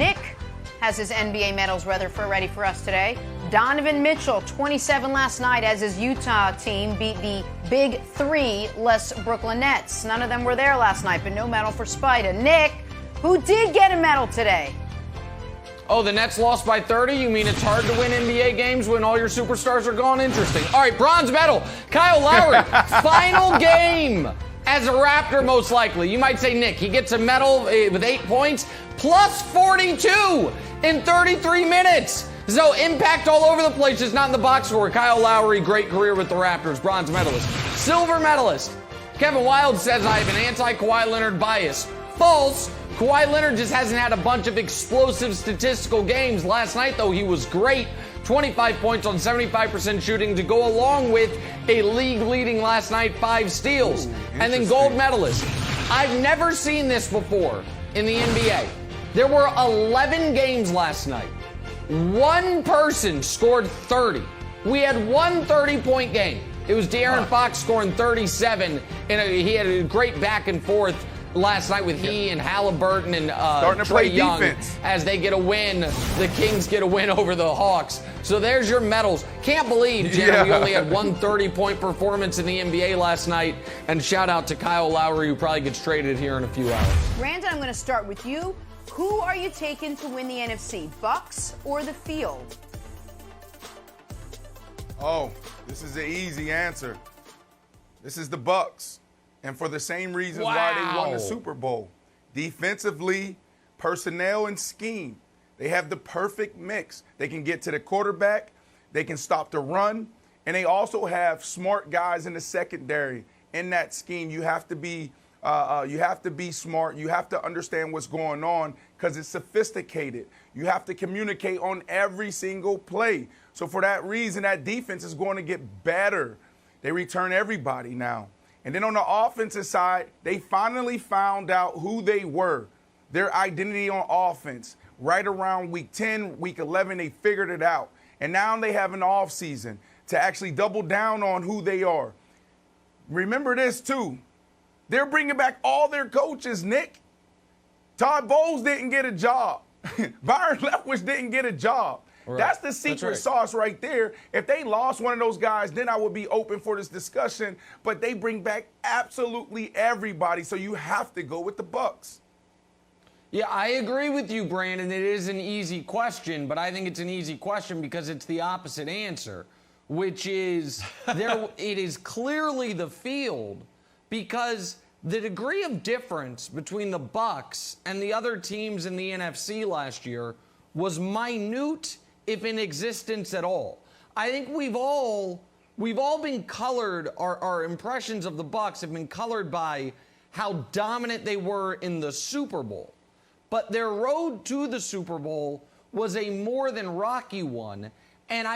Nick has his NBA medals ready for us today. Donovan Mitchell, 27 last night as his Utah team beat the Big Three-less Brooklyn Nets. None of them were there last night, but no medal for Spida. Nick, who did get a medal today? Oh, the Nets lost by 30? You mean it's hard to win NBA games when all your superstars are gone? Interesting. All right, bronze medal, Kyle Lowry. Final game as a Raptor, most likely. You might say, Nick, he gets a medal with 8 points, plus 42 in 33 minutes. So impact all over the place, just not in the box score. Kyle Lowry, great career with the Raptors, bronze medalist. Silver medalist, Kevin Wild says, I have an anti-Kawhi Leonard bias. False. Kawhi Leonard just hasn't had a bunch of explosive statistical games. Last night, though, he was great. 25 points on 75% shooting to go along with a league-leading last night 5 steals. And then gold medalist. I've never seen this before in the NBA. There were 11 games last night. One person scored 30. We had one 30-point game. It was De'Aaron Fox scoring 37, and he had a great back and forth last night with he and Halliburton and Trae Young defense. As they get a win. The Kings get a win over the Hawks. So there's your medals. Can't believe, Jenna, we only had one 30-point performance in the NBA last night. And shout out to Kyle Lowry, who probably gets traded here in a few hours. Brandon, I'm going to start with you. Who are you taking to win the NFC, Bucs or the field? Oh, this is an easy answer. This is the Bucs. And for the same reasons why they won the Super Bowl. Defensively, personnel, and scheme. They have the perfect mix. They can get to the quarterback. They can stop the run. And they also have smart guys in the secondary. In that scheme, you have to be smart. You have to understand what's going on because it's sophisticated. You have to communicate on every single play. So for that reason, that defense is going to get better. They return everybody now. And then on the offensive side, they finally found out who they were, their identity on offense. Right around week 10, week 11, they figured it out. And now they have an offseason to actually double down on who they are. Remember this, too. They're bringing back all their coaches, Nick. Todd Bowles didn't get a job. Byron Leftwich didn't get a job. Right. That's the secret sauce right there. If they lost one of those guys, then I would be open for this discussion. But they bring back absolutely everybody, so you have to go with the Bucs. Yeah, I agree with you, Brandon. It is an easy question, but I think it's an easy question because it's the opposite answer, which is it is clearly the field because the degree of difference between the Bucs and the other teams in the NFC last year was minute, if in existence at all. I think we've all been colored, our impressions of the Bucs have been colored by how dominant they were in the Super Bowl. But their road to the Super Bowl was a more than rocky one. And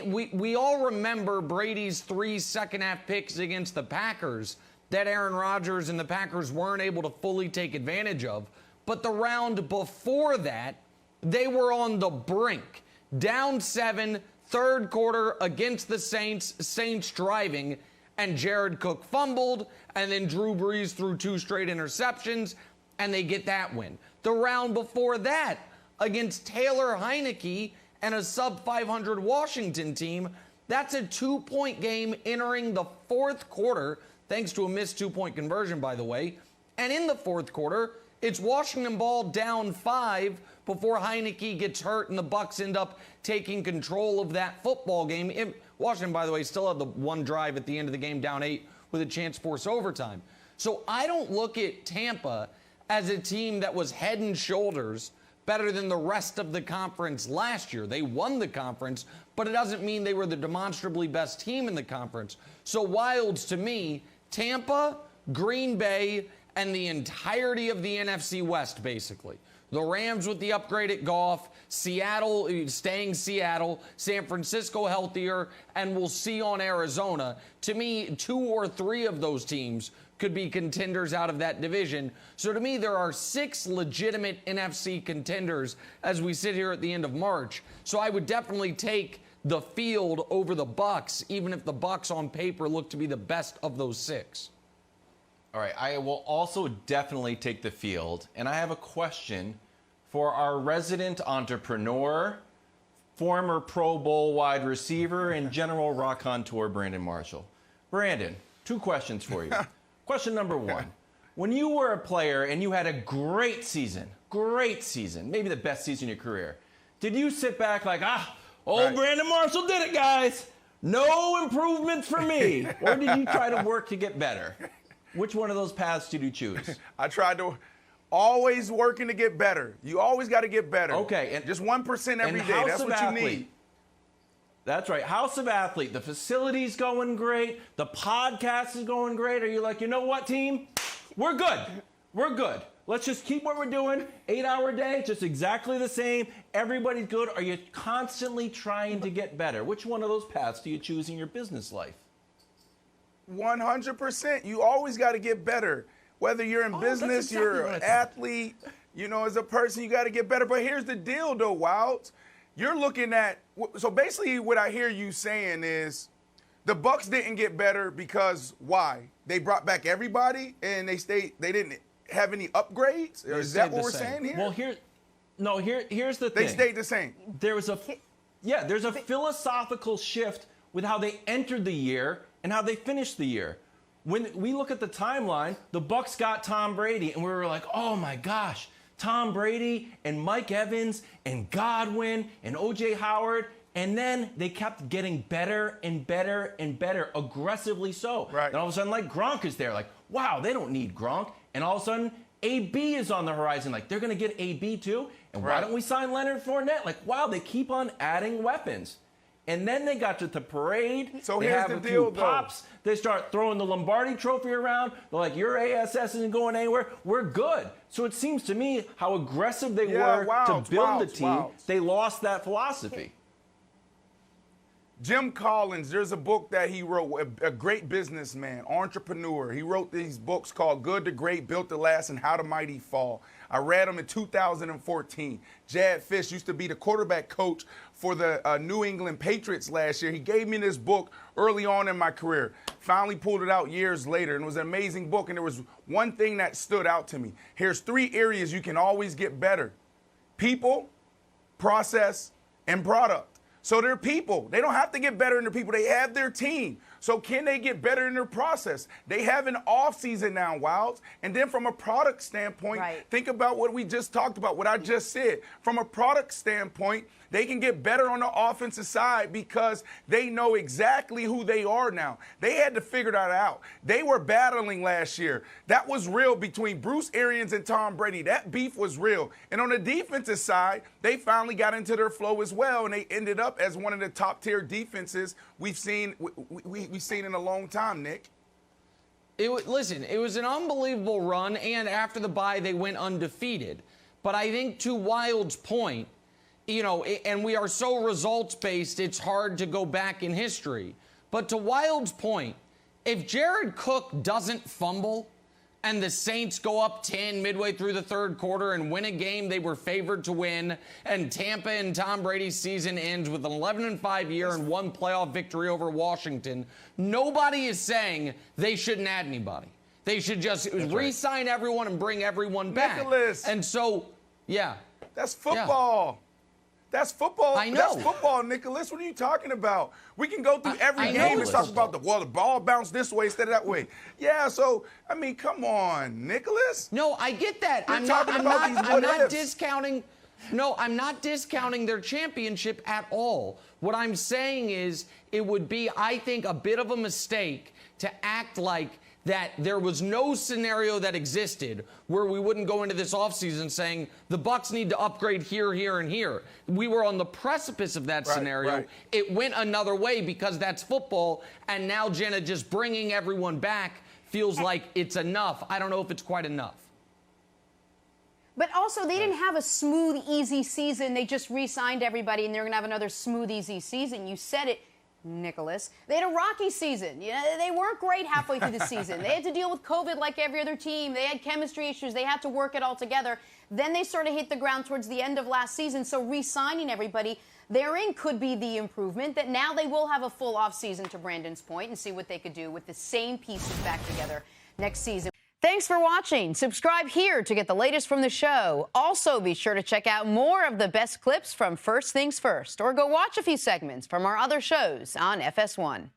we all remember Brady's 3 second-half picks against the Packers that Aaron Rodgers and the Packers weren't able to fully take advantage of. But the round before that, they were on the brink. Down 7, third quarter against the Saints driving, and Jared Cook fumbled, and then Drew Brees threw 2 straight interceptions, and they get that win. The round before that, against Taylor Heineke and a sub-500 Washington team, that's a 2-point game entering the fourth quarter, thanks to a missed 2-point conversion, by the way. And in the fourth quarter, it's Washington ball down 5 before Heineke gets hurt and the Bucs end up taking control of that football game. Washington, by the way, still had the one drive at the end of the game down 8 with a chance to force overtime. So I don't look at Tampa as a team that was head and shoulders better than the rest of the conference last year. They won the conference, but it doesn't mean they were the demonstrably best team in the conference. So Wilds, to me, Tampa, Green Bay, and the entirety of the NFC West, basically. The Rams with the upgrade at Goff, Seattle staying Seattle, San Francisco healthier, and we'll see on Arizona. To me, 2 or 3 of those teams could be contenders out of that division. So to me, there are 6 legitimate NFC contenders as we sit here at the end of March. So I would definitely take the field over the Bucs, even if the Bucs on paper look to be the best of those 6. All right, I will also definitely take the field, and I have a question for our resident entrepreneur, former Pro Bowl wide receiver, and general raconteur, Brandon Marshall. Brandon, 2 questions for you. Question number 1. When you were a player and you had a great season, maybe the best season of your career, did you sit back like, Brandon Marshall did it, guys. No improvements for me. Or did you try to work to get better? Which one of those paths did you choose? I tried to always working to get better. You always got to get better. Okay. And just 1% every day. That's what you need. That's right. House of Athlete. The facility's going great. The podcast is going great. Are you like, you know what, team? We're good. We're good. Let's just keep what we're doing. 8-hour day, just exactly the same. Everybody's good. Are you constantly trying to get better? Which one of those paths do you choose in your business life? 100%. You always got to get better. Whether you're in business, you're an athlete, as a person, you got to get better. But here's the deal, though, Wilds. You're looking at – so basically what I hear you saying is the Bucs didn't get better because why? They brought back everybody and they didn't have any upgrades? Is that what we're saying here? Well, here's the thing. They stayed the same. There's a philosophical shift with how they entered the year and how they finished the year. When we look at the timeline, the Bucs got Tom Brady, and we were like, oh my gosh, Tom Brady and Mike Evans and Godwin and O.J. Howard, and then they kept getting better and better and better, aggressively so. Right. And all of a sudden, like, Gronk is there, like, wow, they don't need Gronk. And all of a sudden, AB is on the horizon, like, they're going to get AB too, and why don't we sign Leonard Fournette? Like, wow, they keep on adding weapons. And then they got to the parade. So they here's have the a deal, few pops. They start throwing the Lombardi Trophy around. They're like, your ASS isn't going anywhere. We're good. So it seems to me how aggressive they were to build the team. They lost that philosophy. Jim Collins, there's a book that he wrote, a great businessman, entrepreneur. He wrote these books called Good to Great, Built to Last, and How the Mighty Fall. I read them in 2014. Jad Fish used to be the quarterback coach for the New England Patriots last year. He gave me this book early on in my career. Finally pulled it out years later, and it was an amazing book, and there was one thing that stood out to me. Here's 3 areas you can always get better: people, process, and product. So they're people. They don't have to get better in their people. They have their team. So can they get better in their process? They have an off season now, Wilds. And then from a product standpoint, think about what we just talked about, what I just said. From a product standpoint, they can get better on the offensive side because they know exactly who they are now. They had to figure that out. They were battling last year. That was real between Bruce Arians and Tom Brady. That beef was real. And on the defensive side, they finally got into their flow as well, and they ended up as one of the top-tier defenses we've seen in a long time, Nick. Listen, it was an unbelievable run, and after the bye, they went undefeated. But I think to Wild's point, and we are so results-based, it's hard to go back in history. But to Wild's point, if Jared Cook doesn't fumble and the Saints go up 10 midway through the third quarter and win a game they were favored to win, and Tampa and Tom Brady's season ends with an 11-5 year and 1 playoff victory over Washington, nobody is saying they shouldn't add anybody. They should just re-sign everyone and bring everyone back. Nicholas. And so, that's football. That's football. I know. That's football, Nicholas. What are you talking about? We can go through every game and talk about the ball bounced this way instead of that way. Yeah, so, come on, Nicholas. No, I get that. I'm not discounting. No, I'm not discounting their championship at all. What I'm saying is it would be, I think, a bit of a mistake to act like that there was no scenario that existed where we wouldn't go into this offseason saying the Bucs need to upgrade here, here, and here. We were on the precipice of that scenario. Right. It went another way because that's football, and now Jenna just bringing everyone back feels like it's enough. I don't know if it's quite enough. But also, they didn't have a smooth, easy season. They just re-signed everybody, and they're going to have another smooth, easy season. You said it, Nicholas. They had a rocky season. They weren't great halfway through the season. They had to deal with COVID like every other team. They had chemistry issues. They had to work it all together. Then they sort of hit the ground towards the end of last season. So re-signing everybody therein could be the improvement, that now they will have a full off season, to Brandon's point, and see what they could do with the same pieces back together next season. Thanks for watching. Subscribe here to get the latest from the show. Also, be sure to check out more of the best clips from First Things First, or go watch a few segments from our other shows on FS1.